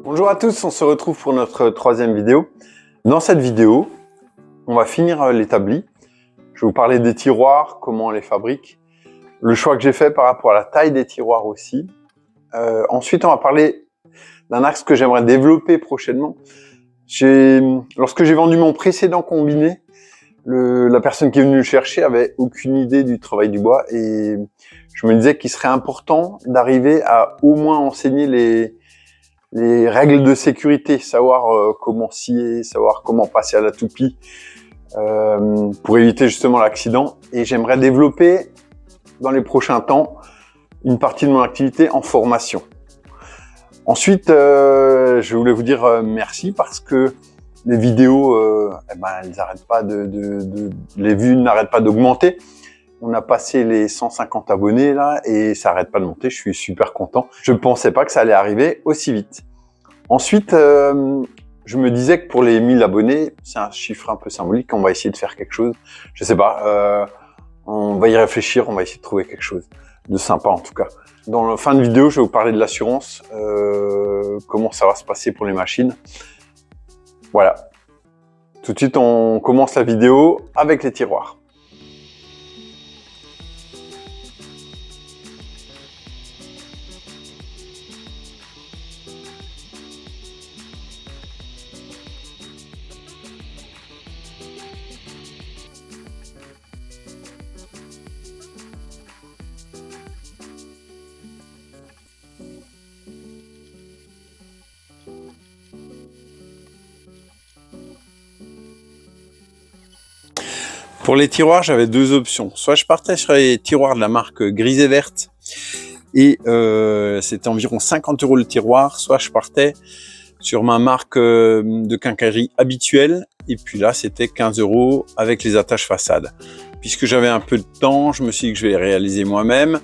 Bonjour à tous, on se retrouve pour notre troisième vidéo. Dans cette vidéo, on va finir l'établi. Je vais vous parler des tiroirs, comment on les fabrique, le choix que j'ai fait par rapport à la taille des tiroirs aussi. Ensuite, on va parler d'un axe que j'aimerais développer prochainement. Lorsque j'ai vendu mon précédent combiné, la personne qui est venue le chercher avait aucune idée du travail du bois et je me disais qu'il serait important d'arriver à au moins enseigner les règles de sécurité, savoir comment scier, savoir comment passer à la toupie pour éviter justement l'accident. Et j'aimerais développer dans les prochains temps une partie de mon activité en formation. Ensuite, je voulais vous dire merci parce que les vidéos, elles n'arrêtent pas les vues n'arrêtent pas d'augmenter. On a passé les 150 abonnés là et ça n'arrête pas de monter. Je suis super content. Je ne pensais pas que ça allait arriver aussi vite. Ensuite, je me disais que pour les 1000 abonnés, c'est un chiffre un peu symbolique. On va essayer de faire quelque chose. Je sais pas. On va y réfléchir. On va essayer de trouver quelque chose de sympa en tout cas. Dans la fin de vidéo, je vais vous parler de l'assurance, comment ça va se passer pour les machines. Voilà. Tout de suite, on commence la vidéo avec les tiroirs. Pour les tiroirs, j'avais deux options. Soit je partais sur les tiroirs de la marque Grise et Verte et c'était environ 50 € le tiroir, soit je partais sur ma marque de quincaillerie habituelle et puis là c'était 15 € avec les attaches façade. Puisque j'avais un peu de temps, je me suis dit que je vais les réaliser moi-même.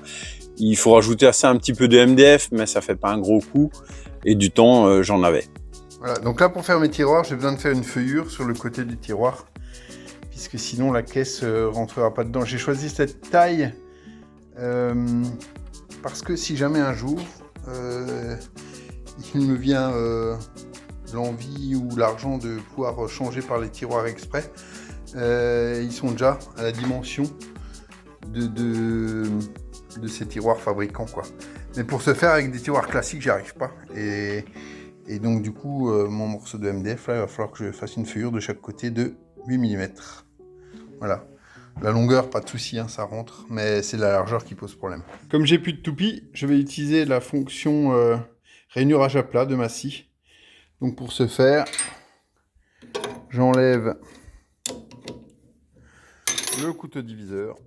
Il faut rajouter à ça un petit peu de MDF, mais ça fait pas un gros coup et du temps j'en avais. Voilà, donc là pour faire mes tiroirs, j'ai besoin de faire une feuillure sur le côté du tiroir, puisque sinon la caisse rentrera pas dedans. J'ai choisi cette taille parce que si jamais un jour il me vient l'envie ou l'argent de pouvoir changer par les tiroirs exprès, ils sont déjà à la dimension de ces tiroirs fabricants, quoi. Mais pour ce faire avec des tiroirs classiques, j'y arrive pas. Et donc du coup, mon morceau de MDF, là, il va falloir que je fasse une feuillure de chaque côté de 8 mm. Voilà. La longueur, pas de souci, hein, ça rentre, mais c'est la largeur qui pose problème. Comme j'ai plus de toupie, je vais utiliser la fonction rainurage à plat de ma scie. Donc pour ce faire, j'enlève le couteau diviseur,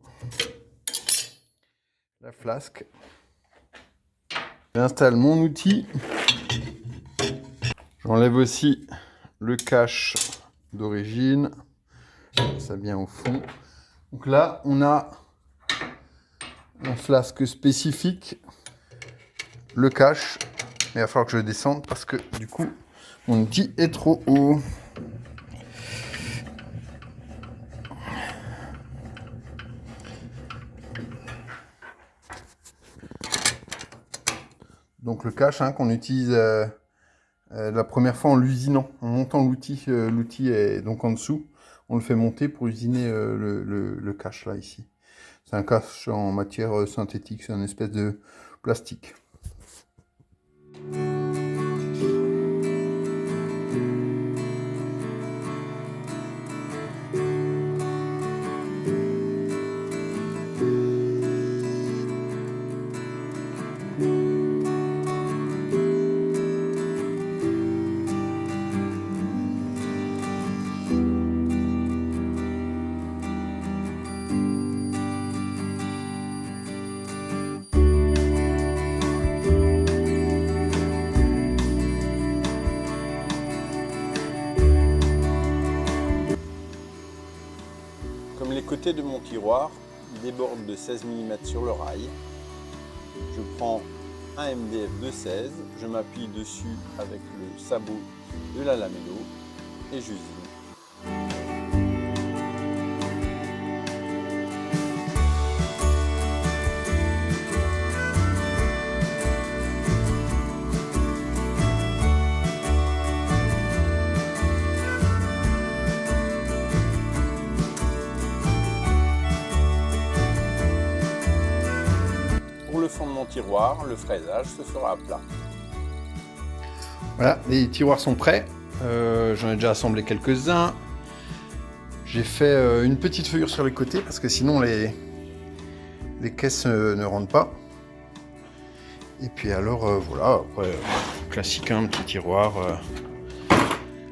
la flasque, j'installe mon outil, j'enlève aussi le cache d'origine, ça vient au fond. Donc là, on a un flasque spécifique, le cache, mais il va falloir que je descende parce que du coup, mon outil est trop haut. Donc le cache qu'on utilise la première fois en l'usinant, en montant l'outil. L'outil est donc en dessous. On le fait monter pour usiner le cache là, ici. C'est un cache en matière synthétique, c'est une espèce de plastique. Comme les côtés de mon tiroir débordent de 16 mm sur le rail, je prends un MDF de 16, je m'appuie dessus avec le sabot de la lamello et j'usine. tiroirs, le fraisage se fera à plat. Voilà, les tiroirs sont prêts. J'en ai déjà assemblé quelques-uns. J'ai fait une petite feuillure sur les côtés parce que sinon les caisses ne rentrent pas. Et puis alors voilà, après, classique, un petit tiroir.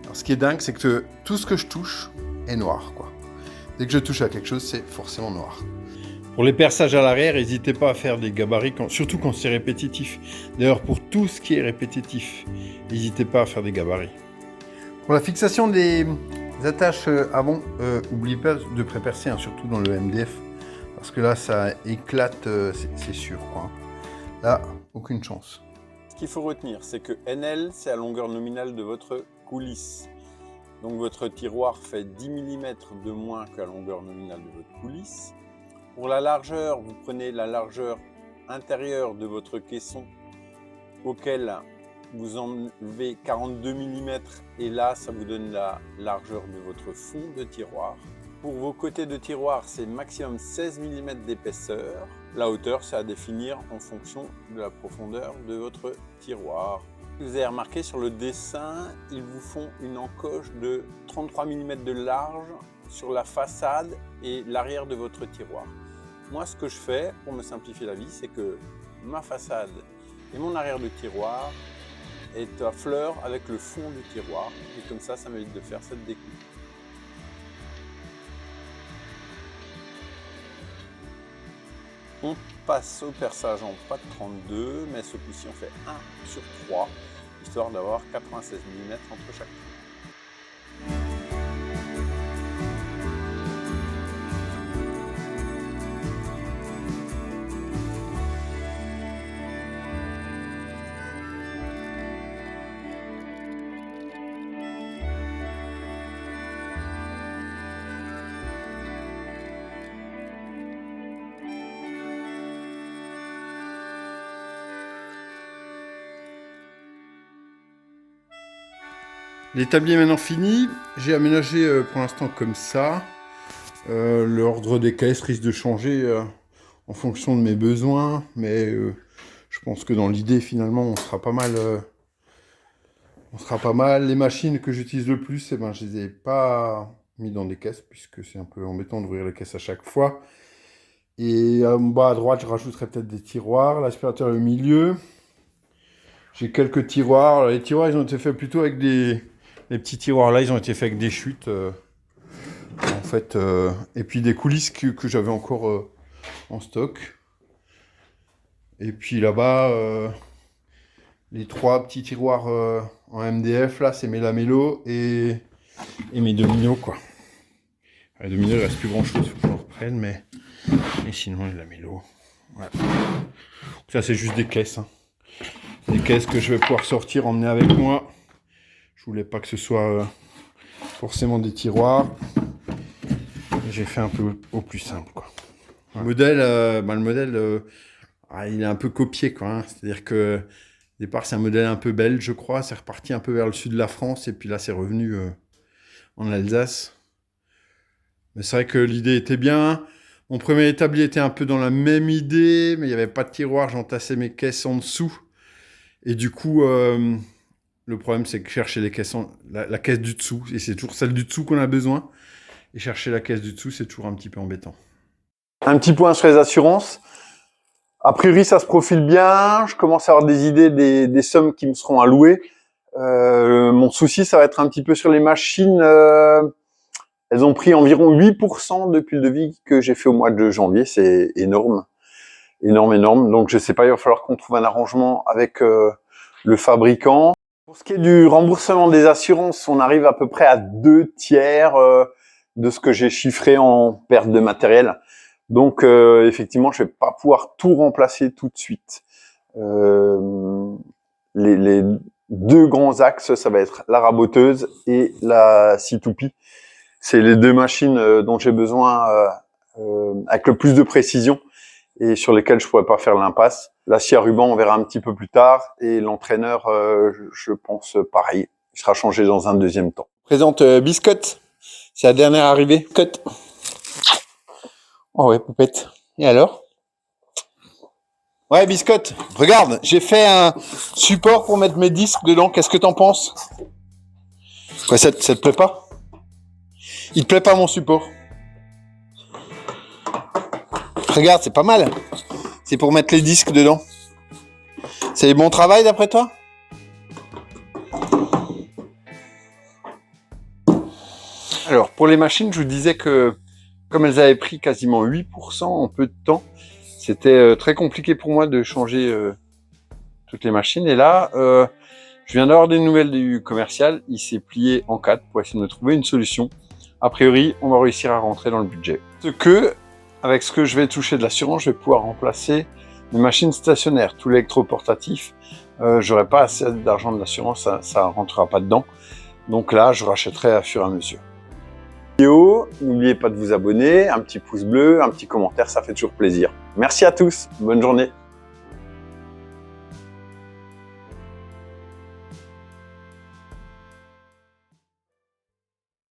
Alors ce qui est dingue, c'est que tout ce que je touche est noir, quoi. Dès que je touche à quelque chose, c'est forcément noir. Pour les perçages à l'arrière, n'hésitez pas à faire des gabarits, surtout quand c'est répétitif. D'ailleurs, pour tout ce qui est répétitif, n'hésitez pas à faire des gabarits. Pour la fixation des attaches avant, n'oubliez pas de pré-percer, hein, surtout dans le MDF, parce que là, ça éclate, c'est sûr, quoi. Là, aucune chance. Ce qu'il faut retenir, c'est que NL, c'est la longueur nominale de votre coulisse. Donc votre tiroir fait 10 mm de moins que la longueur nominale de votre coulisse. Pour la largeur, vous prenez la largeur intérieure de votre caisson auquel vous enlevez 42 mm et là, ça vous donne la largeur de votre fond de tiroir. Pour vos côtés de tiroir, c'est maximum 16 mm d'épaisseur. La hauteur, c'est à définir en fonction de la profondeur de votre tiroir. Vous avez remarqué sur le dessin, ils vous font une encoche de 33 mm de large sur la façade et l'arrière de votre tiroir. Moi, ce que je fais pour me simplifier la vie, c'est que ma façade et mon arrière de tiroir est à fleur avec le fond du tiroir. Et comme ça m'évite de faire cette découpe. On passe au perçage en pâte 32, mais ce coup-ci on fait 1 sur 3, histoire d'avoir 96 mm entre chaque. L'établi est maintenant fini. J'ai aménagé pour l'instant comme ça. L'ordre des caisses risque de changer en fonction de mes besoins, mais je pense que dans l'idée, finalement, on sera pas mal. Les machines que j'utilise le plus, eh ben, je les ai pas mis dans des caisses, puisque c'est un peu embêtant d'ouvrir les caisses à chaque fois. Et en bas à droite, je rajouterai peut-être des tiroirs. L'aspirateur est au milieu. J'ai quelques tiroirs. Alors, les tiroirs, ils ont été faits plutôt avec des... Les petits tiroirs là, ils ont été faits avec des chutes, en fait, et puis des coulisses que j'avais encore en stock. Et puis là-bas, les 3 petits tiroirs en MDF, là, c'est mes lamellos et mes dominos, quoi. Les dominos, il ne reste plus grand-chose, il faut que je en reprenne, mais... Et sinon, les lamellos, voilà. Ça, c'est juste des caisses, hein. Des caisses que je vais pouvoir sortir, emmener avec moi. Je voulais pas que ce soit forcément des tiroirs. J'ai fait un peu au plus simple, quoi. Le modèle, il est un peu copié, quoi, hein. C'est-à-dire que au départ, c'est un modèle un peu belge, je crois. C'est reparti un peu vers le sud de la France et puis là, c'est revenu en Alsace. Mais c'est vrai que l'idée était bien. Mon premier établi était un peu dans la même idée, mais il n'y avait pas de tiroir. J'entassais mes caisses en dessous. Et du coup... le problème, c'est que chercher les caisses la caisse du dessous, et c'est toujours celle du dessous qu'on a besoin, et chercher la caisse du dessous, c'est toujours un petit peu embêtant. Un petit point sur les assurances. A priori, ça se profile bien. Je commence à avoir des idées des sommes qui me seront allouées. Mon souci, ça va être un petit peu sur les machines. Elles ont pris environ 8% depuis le devis que j'ai fait au mois de janvier. C'est énorme. Énorme. Donc, je sais pas, il va falloir qu'on trouve un arrangement avec le fabricant. Pour ce qui est du remboursement des assurances, on arrive à peu près à 2/3 de ce que j'ai chiffré en perte de matériel. Donc, effectivement, je vais pas pouvoir tout remplacer tout de suite. Les 2 grands axes, ça va être la raboteuse et la C2P. C'est les 2 machines dont j'ai besoin avec le plus de précision et sur lesquelles je pourrais pas faire l'impasse. La scie à ruban, on verra un petit peu plus tard. Et l'entraîneur, je pense pareil. Il sera changé dans un deuxième temps. Présente Biscotte. C'est la dernière arrivée. Cut. Oh ouais, poupette. Et alors? Ouais, Biscotte, regarde, j'ai fait un support pour mettre mes disques dedans. Qu'est-ce que t'en penses? Quoi, ça te plaît pas? Il te plaît pas mon support? Regarde, c'est pas mal. C'est pour mettre les disques dedans. C'est bon travail d'après toi? Alors, pour les machines, je vous disais que comme elles avaient pris quasiment 8% en peu de temps, c'était très compliqué pour moi de changer toutes les machines. Et là, je viens d'avoir des nouvelles du commercial. Il s'est plié en 4 pour essayer de me trouver une solution. A priori, on va réussir à rentrer dans le budget. Avec ce que je vais toucher de l'assurance, je vais pouvoir remplacer mes machines stationnaires. Tout l'électroportatif, j'aurai pas assez d'argent de l'assurance, ça rentrera pas dedans. Donc là, je rachèterai à fur et à mesure. N'oubliez pas de vous abonner, un petit pouce bleu, un petit commentaire, ça fait toujours plaisir. Merci à tous, bonne journée.